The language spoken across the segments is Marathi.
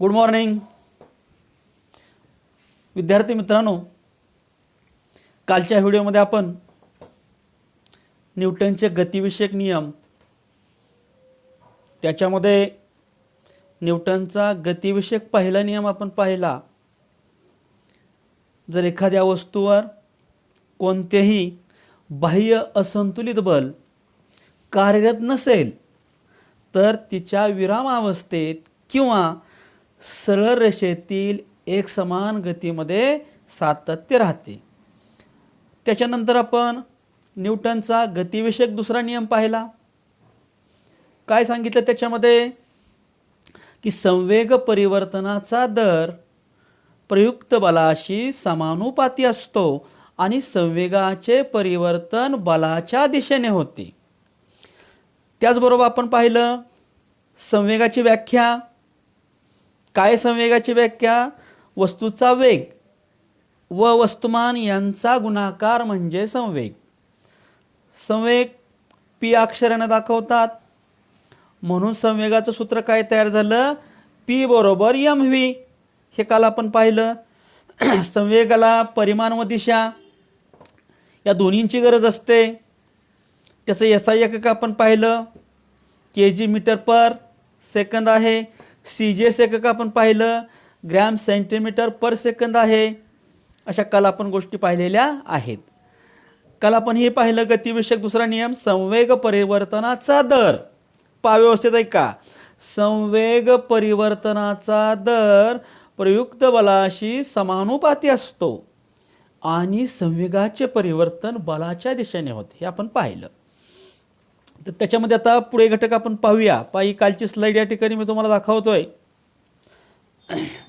गुड मॉर्निंग विद्यार्थी मित्रांनो, कालच्या व्हिडिओमध्ये आपण न्यूटनचे गतिविषयक नियम त्याच्यामध्ये न्यूटनचा गतिविषयक पहिला नियम आपण पाहिला। जर एखाद्या वस्तूवर कोणतेही बाह्य असंतुलित बल कार्यरत नसेल तर तिच्या विरामावस्थेत किंवा सरळ रेषेतील एकसमान गतीमध्ये सातत्य राहते। त्याच्यानंतर आपण न्यूटनचा गतिविषयक दुसरा नियम पाहिला। काय सांगितलं त्याच्यामध्ये की संवेग परिवर्तनाचा दर प्रयुक्त बलाशी समानुपाती असतो आणि संवेगाचे परिवर्तन बलाच्या दिशेने होते। त्याचबरोबर आपण पाहिलं संवेगाची व्याख्या। काय संवेगाची व्याख्या? वस्तूचा वेग व वस्तुमान यांचा गुणाकार म्हणजे संवेग। संवेग p अक्षराने दाखवतात, म्हणून संवेगाचं सूत्र काय तयार झालं? p बरोबर mv। हे काल आपण पाहिलं। संवेगाला परिमाण व दिशा या दोन्हींची गरज असते। त्याचं SI एकक आपण पाहिलं kg मीटर पर सेकंद आहे। CGS एकक आपण पाहिलं ग्रॅम सेंटीमीटर पर सेकंद आहे। अशा काल आपण गोष्टी पाहिलेल्या आहेत। काल आपण हे पाहिलं गतिविषयक दुसरा नियम संवेग परिवर्तनाचा दर। व्यवस्थित आहे का? संवेग परिवर्तनाचा दर प्रयुक्त बलाशी समानुपाती असतो आणि संवेगाचे परिवर्तन बलाच्या दिशेने होते, हे आपण पाहिलं। तर त्याच्यामध्ये आता पुढे घटक आपण पाहूया। कालची स्लाइड या ठिकाणी मी तुम्हाला दाखवतोय,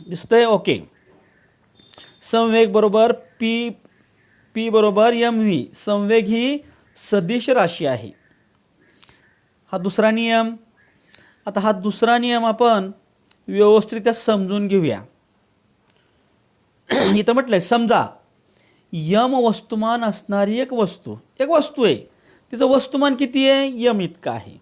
दिसतंय? ओके। संवेग बरोबर p बरोबर mv। संवेग ही सदिश राशी आहे। हा दुसरा नियम। आता हा दुसरा नियम आपण व्यवस्थित समजून घेऊया। इथं म्हटलंय समजा यम वस्तुमान असणारी एक वस्तू आहे, तिचं वस्तुमान किती आहे? यम इतकं आहे।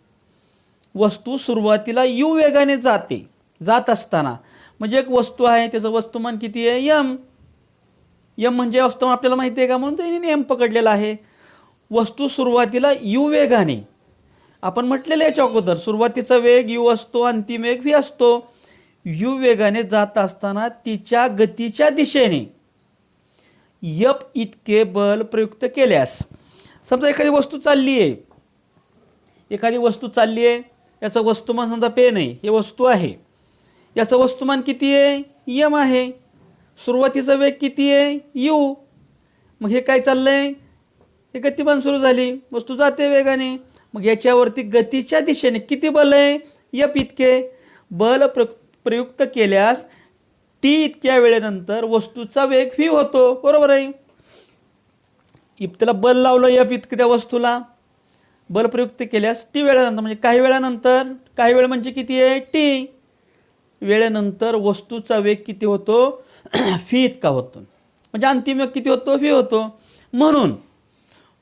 वस्तू सुरुवातीला u वेगाने जात असताना म्हणजे एक वस्तू आहे, त्याचं वस्तुमान किती आहे? यम म्हणजे वस्तुमान आपल्याला माहिती आहे का, म्हणून त्याने नियम पकडलेला आहे। वस्तू सुरुवातीला u वेगाने, आपण म्हटलेलं याच्या अगोदर सुरुवातीचा वेग u असतो, अंतिम वेग v असतो। u वेगाने जात असताना तिच्या गतीच्या दिशेने f इतके बल प्रयुक्त केल्यास, समजा एखादी वस्तू चालली आहे, याचं वस्तुमान समजा पेन आहे, हे वस्तू आहे, याचं वस्तुमान किती आहे? यम आहे। सुरुवातीचा वेग किती आहे? u। मग हे काय चाललंय? हे गतिमान सुरू झाली, वस्तू जाते वेगाने। मग याच्यावरती गतीच्या दिशेने किती बल आहे? f इतके बल प्रयुक्त केल्यास t इतक्या वेळेनंतर वस्तूचा वेग v होतो, बरोबर आहे? त्याला बल लावलं f इतकं, त्या वस्तूला बल प्रयुक्त केल्यास t वेळेनंतर, म्हणजे काही वेळानंतर, काही वेळ म्हणजे किती आहे? t वेळेनंतर वस्तूचा वेग किती होतो? v इतका होतो, म्हणजे अंतिम वेग किती होतो? v होतो। म्हणून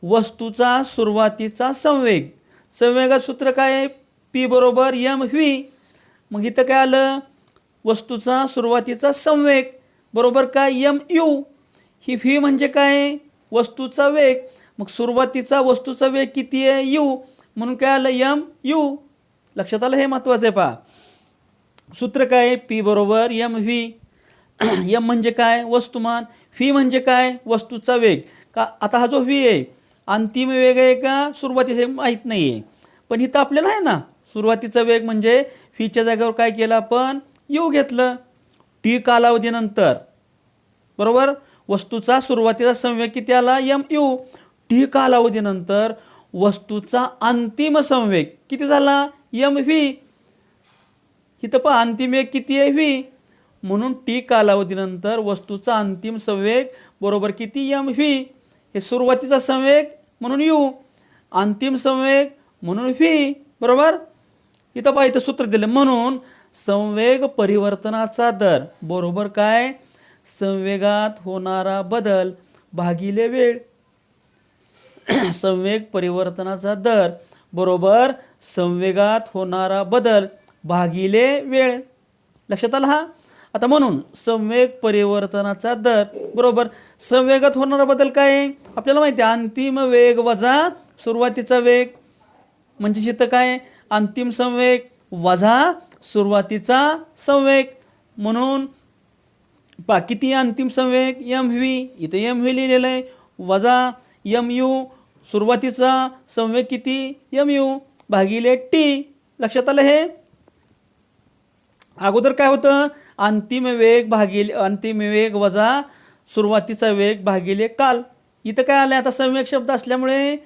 वस्तूचा सुरुवातीचा संवेगाचं सूत्र काय आहे? p बरोबर mv। मग इथं काय आलं? वस्तूचा सुरुवातीचा संवेग बरोबर काय? mu। ही v म्हणजे काय? वस्तूचा वेग। मग सुरुवातीचा वस्तूचा वेग किती आहे? u, म्हणून काय आलं? mu। लक्षात आलं? हे महत्त्वाचं आहे। पहा सूत्र काय? p बरोबर mv। m म्हणजे काय? वस्तुमान। v म्हणजे काय? वस्तूचा वेग। का आता हा जो v आहे अंतिम वेग आहे का सुरुवातीचा माहीत नाही आहे, पण इथं आपल्याला आहे ना सुरुवातीचा वेग, म्हणजे व्हीच्या जागेवर काय केलं आपण? u घेतलं। t कालावधीनंतर, बरोबर, वस्तूचा सुरुवातीचा संवेग किती आला? mu। t कालावधीनंतर वस्तूचा अंतिम संवेग किती झाला? mv। इथं पहा अंतिम वेग किती आहे? v। म्हणून t कालावधीनंतर वस्तूचा अंतिम संवेग बरोबर किती? mv। हे सुरुवातीचा संवेग म्हणून u, अंतिम संवेग म्हणून v, बरोबर? इथं पहा, इथं सूत्र दिलं, म्हणून संवेग परिवर्तनाचा दर बरोबर काय? संवेगात होणारा बदल भागिले वेळ। संवेग परिवर्तनाचा दर बरोबर संवेगात होणारा बदल भागिले वेळ। लक्षात आलं? हा आता म्हणून संवेग परिवर्तनाचा दर बरोबर संवेगात होणारा बदल काय आहे आपल्याला माहिती आहे, अंतिम वेग वजा सुरुवातीचा वेग म्हणजे इथं काय अंतिम संवेग वजा सुरुवातीचा संवेग. म्हणून पहा किती अंतिम संवेग एम व्ही, इथं एम व्ही लिहिलेलं आहे, वजा एम यू सुरुवातीचा संवेग किती एम यू भागिले टी. लक्षात आलं हे. अगोदर काय होतं अंतिम वेग भागिले अंतिम वेग वजा सुरुवातीचा वेग भागिले काल. इथं काय आलं आता संवेग शब्द असल्यामुळे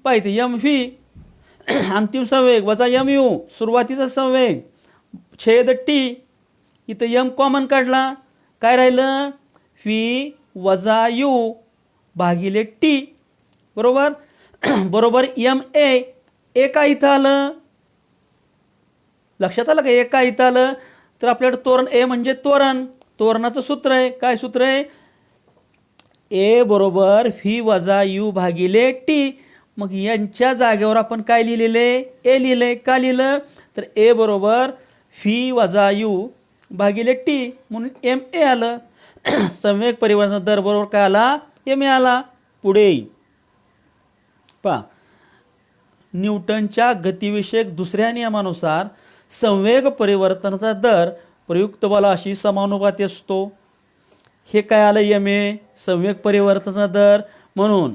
पाहिजे एम व्ही अंतिम संवेग वजा एम यू सुरुवातीचा संवेग छेद टी. इथं एम कॉमन काढला काय राहिलं व्ही वजा यू भागिले टी बरोबर बरोबर एम ए का इथं आलं लक्षात आलं का ए का इथं आलं तर आपल्याकडे तोरण ए म्हणजे तोरण तोरणाचं सूत्र आहे काय सूत्र आहे ए बरोबर व्ही वजा यू भागिले टी. मग यांच्या जागेवर आपण काय लिहिलेले ए लिहिले का लिहिलं तर ए बरोबर व्ही वजा यू भागिले टी म्हणून एम ए आलं. संवेग परिवर्तन दर बरोबर काय आला एम ए आला. पुढे पहा न्यूटनच्या गतिविषयक दुसऱ्या नियमानुसार संवेग परिवर्तनाचा दर प्रयुक्त बलाशी समानुपाती असतो. हे काय आलं एम ए संवेग परिवर्तनाचा दर म्हणून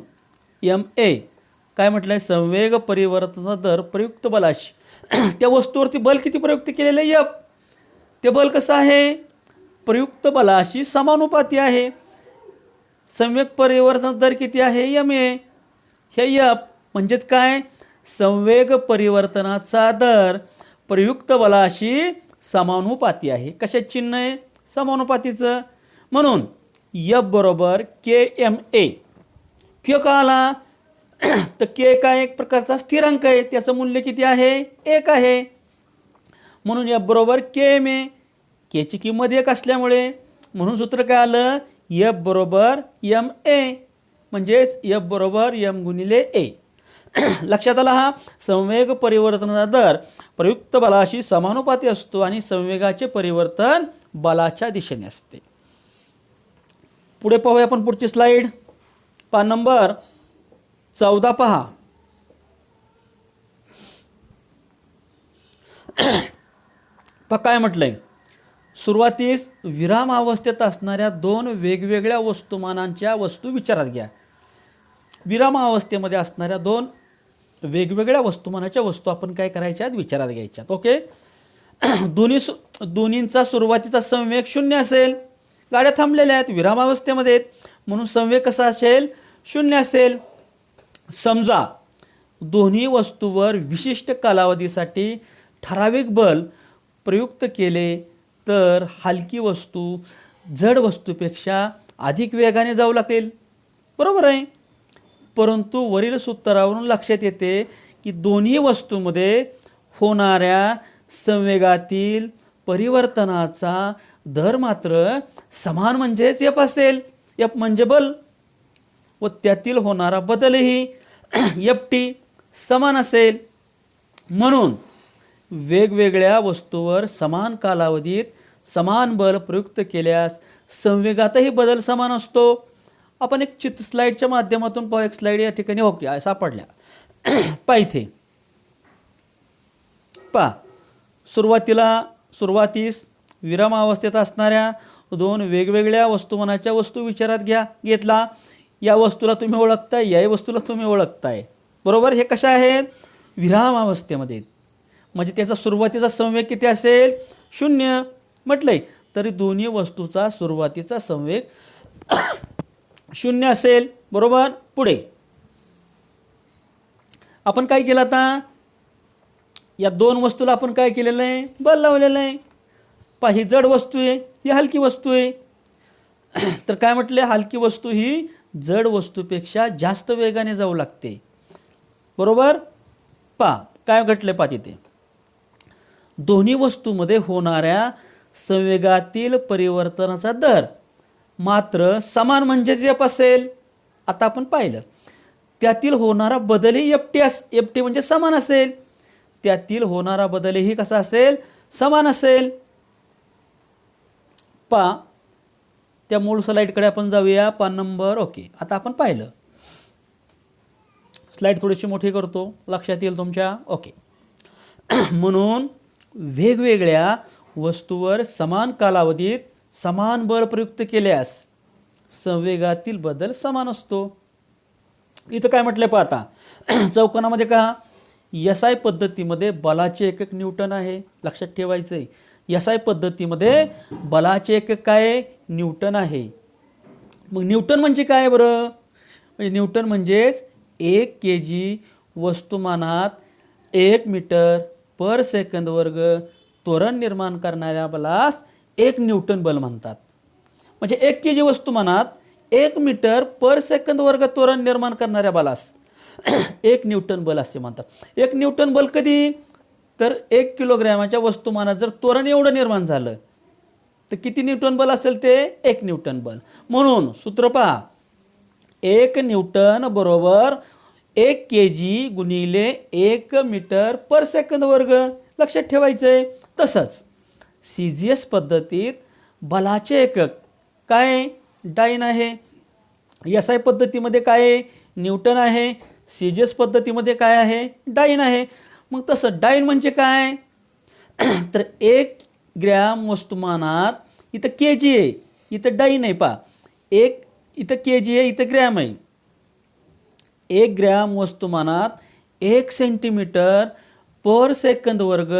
एम ए काय म्हटलं आहे संवेग परिवर्तनाचा दर प्रयुक्त बलाशी त्या वस्तूवरती बल किती प्रयुक्त केलेलं आहे एफ. ते बल कसं आहे प्रयुक्त बलाशी समानुपाती आहे. संवेग परिवर्तनाचा दर किती आहे एम ए हे एफ म्हणजेच काय संवेग परिवर्तनाचा दर प्रयुक्त बलाशी समानुपाती आहे. कशाचं चिन्ह आहे समानुपातीचं. म्हणून एफ बरोबर के एम ए. के का आला तर के काय एक प्रकारचा स्थिरांक आहे त्याचं मूल्य किती आहे 1 आहे. म्हणून एफ बरोबर के एम ए. केची किंमत 1 असल्यामुळे म्हणून सूत्र काय आलं एफ बरोबर एम ए म्हणजेच एफ बरोबर एम गुणिले ए. लक्षात आला हा. संवेग परिवर्तनाचा दर प्रयुक्त बलाशी समानुपाती असतो आणि संवेगाचे परिवर्तन बलाच्या दिशेने असते. पुढे पाहूया आपण पुढची स्लाइड पान नंबर 14 पहा. काय म्हटलंय सुरुवातीस विरामावस्थेत असणाऱ्या दोन वेगवेगळ्या वस्तुमानांच्या वस्तू विचारात घ्या. विरामावस्थेमध्ये असणाऱ्या दोन वेगवेगळ्या वस्तुमानाच्या वस्तू आपण काय करायच्यात विचारात घ्यायच्यात. ओके दोन्हींचा सुरुवातीचा संवेग 0 असेल. गाड्या थांबलेल्या आहेत विरामावस्थेमध्ये आहेत म्हणून संवेग कसा असेल 0 असेल. समजा दोन्ही वस्तूवर विशिष्ट कालावधीसाठी ठराविक बल प्रयुक्त केले तर हलकी वस्तू जड वस्तूपेक्षा अधिक वेगाने जाऊ लागेल बरोबर आहे. परंतु वरील सूत्रावरून लक्षात येते की दोन्ही वस्तूंमध्ये होणाऱ्या संवेगातील परिवर्तनाचा दर मात्र समान म्हणजेच एफ असेल. एफ म्हणजे बल व त्यातील होणारा बदलही एफ टी समान असेल. म्हणून वेगवेगळ्या वस्तूवर समान कालावधीत समान बल प्रयुक्त केल्यास संवेगातही बदल समान असतो. आपण एक चित्र स्लाईडच्या माध्यमातून पाहू. एक स्लाईड या ठिकाणी ओके सापडल्या पाहिथे पा सुरुवातीस विरामावस्थेत असणाऱ्या दोन वेगवेगळ्या वस्तुमानाच्या वस्तू विचारात घेतला. या वस्तूला तुम्ही ओळखताय या वस्तूला तुम्ही ओळखताय बरोबर. हे कशा आहेत विरामावस्थेमध्ये म्हणजे त्याचा सुरुवातीचा संवेग किती असेल 0 म्हटलंय तरी दोन्ही वस्तूचा सुरुवातीचा संवेग 0 असेल बरोबर. पुढे आपण काय केलं आता या दोन वस्तूला आपण काय केलेलं आहे बल लावलेलं आहे. पहा ही जड वस्तू आहे ही हलकी वस्तू आहे. तर काय म्हटले हलकी वस्तू ही जड वस्तूपेक्षा जास्त वेगाने जाऊ लागते बरोबर. पहा काय घटले पहा तिथे दोन्ही वस्तूमध्ये होणाऱ्या संवेगातील परिवर्तनाचा दर मात्र समान म्हणजेच एफ असेल. आता आपण पाहिलं त्यातील होणारा बदलही एफ टी म्हणजे समान असेल. त्यातील होणारा बदलही कसा असेल समान असेल. पहा त्या मूळ स्लाईडकडे आपण जाऊया. पान नंबर ओके. आता आपण पाहिलं, स्लाईड थोडीशी मोठी करतो, लक्षात येईल तुमच्या. ओके. म्हणून वेगवेगळ्या वस्तूवर समान कालावधीत समान बल प्रयुक्त केल्यास संवेगातील बदल समान असतो. इथं काय म्हटलं पाहता चौकोनामध्ये का SI पद्धतीमध्ये बलाचे एकक न्यूटन आहे. लक्षात ठेवायचं आहे, SI पद्धतीमध्ये बलाचे एकक काय न्यूटन आहे. मग न्यूटन म्हणजे काय बरं? म्हणजे न्यूटन म्हणजेच 1 kg वस्तुमानात 1 मीटर पर सेकंद वर्ग त्वरण निर्माण करणाऱ्या बलास 1 न्यूटन बल म्हणतात. म्हणजे 1 kg वस्तुमानात 1 मीटर पर सेकंद वर्ग त्वरण निर्माण करणाऱ्या बलास 1 न्यूटन बल असे म्हणतात. 1 न्यूटन बल कधी? तर 1 किलोग्रॅमाच्या वस्तुमानात जर त्वरण एवढं निर्माण झालं तर किती न्यूटन बल असेल ते? 1 न्यूटन बल. म्हणून सूत्र पहा, 1 न्यूटन बरोबर 1 kg गुणिले 1 मीटर पर सेकंद वर्ग. लक्षात ठेवायचं आहे. तसंच CGS पद्धतीत बलाचे एकक काय? डाईन आहे. SI पद्धतीमध्ये काय? न्यूटन आहे. CGS पद्धतीमध्ये काय आहे? डाईन आहे. मग तसं डाईन म्हणजे काय? तर 1 ग्रॅम वस्तुमानात इथं kg आहे, इथं डाईन आहे. पहा, एक इथं kg आहे, इथं ग्रॅम आहे. 1 ग्रॅम वस्तुमानात 1 सेंटीमीटर पर सेकंद वर्ग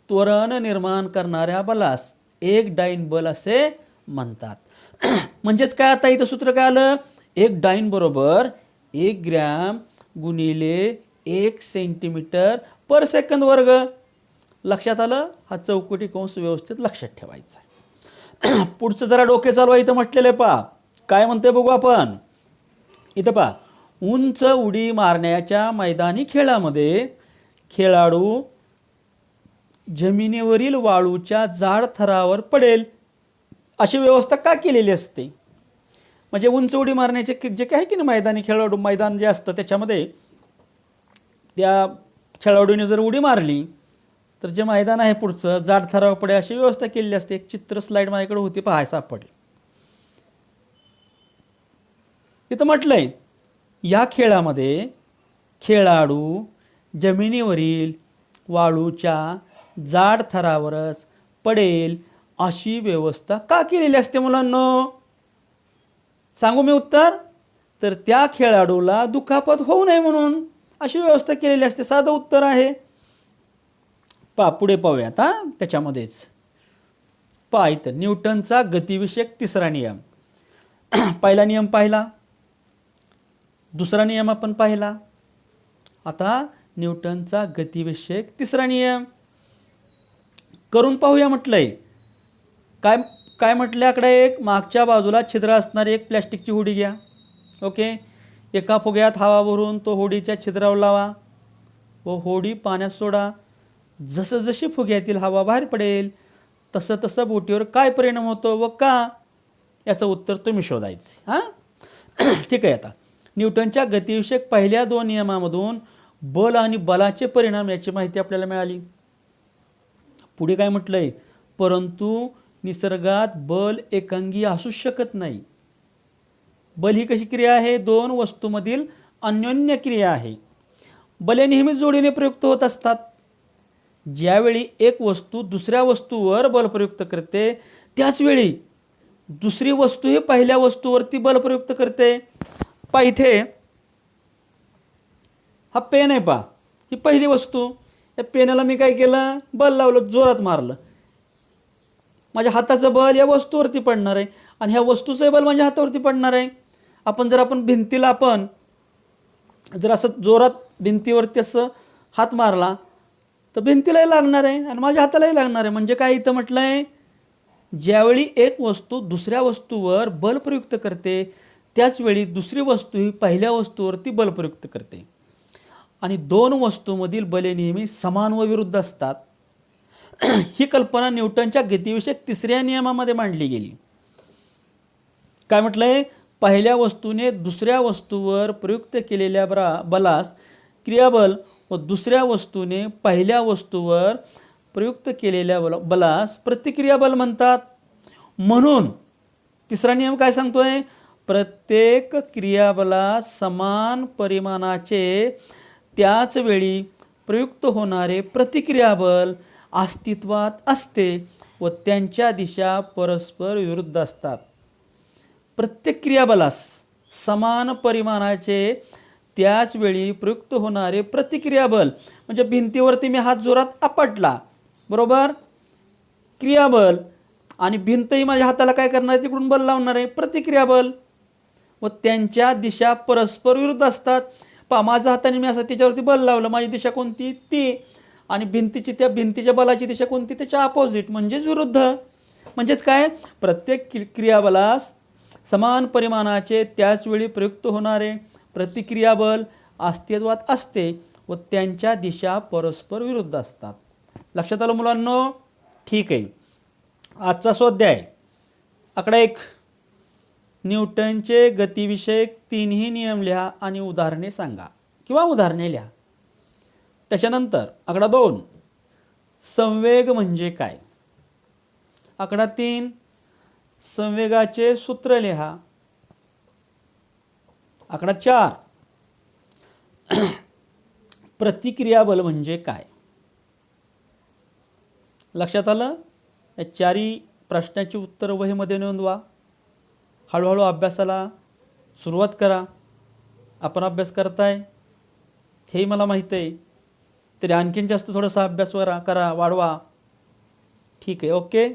त्वरण निर्माण करणाऱ्या बलास 1 डाईन बल असे म्हणतात. म्हणजेच काय आता इथं सूत्र काय आलं? 1 डाईन बरोबर 1 ग्रॅम गुणिले 1 सेंटीमीटर पर सेकंद वर्ग. लक्षात आलं? हा चौकटी कंस व्यवस्थित लक्षात ठेवायचा. पुढचं जरा डोके चालवा. इथं म्हटलेलं आहे पहा, काय म्हणते बघू आपण. इथं पहा, उंच उडी मारण्याच्या मैदानी खेळामध्ये खेळाडू जमिनीवरील वाळूच्या जाड थरावर पडेल अशी व्यवस्था का केलेली असते? म्हणजे उंच उडी मारण्याचे जे काय आहे की नाही मैदानी खेळाडू, मैदान जे असतं त्याच्यामध्ये त्या खेळाडूने जर उडी मारली तर जे मैदान आहे पुढचं जाड थरावर पडेल अशी व्यवस्था केलेली असते. एक चित्र स्लाईड माझ्याकडे होती, पाहायला सापडली. इथं म्हटलंय, या खेळामध्ये खेळाडू जमिनीवरील वाळूच्या जाड थरावरच पडेल अशी व्यवस्था का केलेली असते मुलांनो? सांगू मी उत्तर? तर त्या खेळाडूला दुखापत होऊ नये म्हणून अशी व्यवस्था केलेली असते. साधं उत्तर आहे. पुढे पाहूयात. त्याच्यामध्येच पहा, इथं न्यूटनचा गतिविषयक तिसरा नियम. पहिला नियम पाहिला, दुसरा नियम आपण पाहिला. आता न्यूटनचा गतिविषयक तिसरा नियम करून पाहूया. म्हटलंय काय काय म्हटलं? आकडे एक मागच्या बाजूला छिद्र असणारी एक प्लॅस्टिकची होडी घ्या. ओके. एका फुग्यात हवा भरून तो होडीच्या छिद्रावर लावा व होडी पाण्यात सोडा. जसं जशी फुग्यातील हवा बाहेर पडेल तसं तसं बोटीवर काय परिणाम होतो व का, याचं उत्तर तुम्ही शोधायचं. ठीक आहे. आता न्यूटनच्या गतिविषयक पहिल्या 2 नियमामधून बल आणि बलाचे परिणाम याची माहिती आपल्याला मिळाली. पुढे काय म्हटलंय? परंतु निसर्गात बल एकांगी असू शकत नाही. बल ही कशी क्रिया आहे? 2 वस्तूंमधील अन्योन्य क्रिया आहे. बले नेहमी जोडीने प्रयुक्त होत असतात. ज्यावेळी एक वस्तू दुसऱ्या वस्तूवर बल प्रयुक्त करते त्याचवेळी दुसरी वस्तू ही पहिल्या वस्तूवरती बल प्रयुक्त करते. पहा, इथे हा पेन आहे. पहा, ही पहिली वस्तू. या पेनाला मी काय केलं? बल लावलं, जोरात मारलं. माझ्या हाताचं बल या वस्तूवरती पडणार आहे आणि ह्या वस्तूचं बल माझ्या हातावरती पडणार आहे. आपण भिंतीला जर असं जोरात भिंतीवरती असं हात मारला तर भिंतीलाही लागणार आहे आणि माझ्या हातालाही लागणार आहे. म्हणजे काय इथं म्हटलं आहे? ज्यावेळी एक वस्तू दुसऱ्या वस्तूवर बल प्रयुक्त करते त्याचवेळी दुसरी वस्तू ही पहिल्या वस्तूवरती बल प्रयुक्त करते आणि 2 वस्तूंमधील बले नेहमी समान व विरुद्ध असतात. ही कल्पना न्यूटनच्या गतिविषयक तिसऱ्या नियमामध्ये मांडली गेली. काय म्हटलंय? पहिल्या वस्तूने दुसऱ्या वस्तूवर प्रयुक्त केलेल्या बलास क्रियाबल व दुसऱ्या वस्तूने पहिल्या वस्तूवर प्रयुक्त केलेल्या बलास प्रतिक्रियाबल म्हणतात. म्हणून तिसरा नियम काय सांगतोय? प्रत्येक क्रियाबलास समान परिमाणाचे त्याच वेळी प्रयुक्त होणारे प्रतिक्रियाबल अस्तित्वात असते व त्यांच्या दिशा परस्पर विरुद्ध असतात. प्रत्येक क्रियाबलास समान परिमाणाचे त्याच वेळी प्रयुक्त होणारे प्रतिक्रियाबल, म्हणजे भिंतीवरती मी हात जोरात आपटला, बरोबर, क्रियाबल, आणि भिंतही माझ्या हाताला काय करणार आहे? तिकडून बल लावणार आहे, प्रतिक्रियाबल, व त्यांच्या दिशा परस्पर विरुद्ध असतात. माझ्या हाताने मी असं त्याच्यावरती बल लावलं, माझी दिशा कोणती? ती, आणि त्या भिंतीच्या बलाची दिशा कोणती? त्याच्या अपोजिट, म्हणजेच विरुद्ध. म्हणजेच काय? प्रत्येक क्रियाबलास समान परिमाणाचे त्याच वेळी प्रयुक्त होणारे प्रतिक्रियाबल अस्तित्वात असते व त्यांच्या दिशा परस्पर विरुद्ध असतात. लक्षात आलं मुलांनो? ठीक आहे. आजचा स्वाध्याय आकडा 1, न्यूटनचे गतिविषयक 3ही नियम लिहा आणि उदाहरणे सांगा किंवा उदाहरणे लिहा. त्याच्यानंतर आकडा 2, संवेग म्हणजे काय. आकडा 3, संवेगाचे सूत्र लिहा. आकडा 4, प्रतिक्रियाबल म्हणजे काय. लक्षात आलं? या 4ही प्रश्नाची उत्तरं वहीमध्ये नोंदवा. हळूहळू अभ्यासाला सुरुवात करा. आपण अभ्यास करताय हेही मला माहीत आहे, तरी आणखीन जास्त थोडासा अभ्यास करा, वाढवा. ठीक आहे, ओके.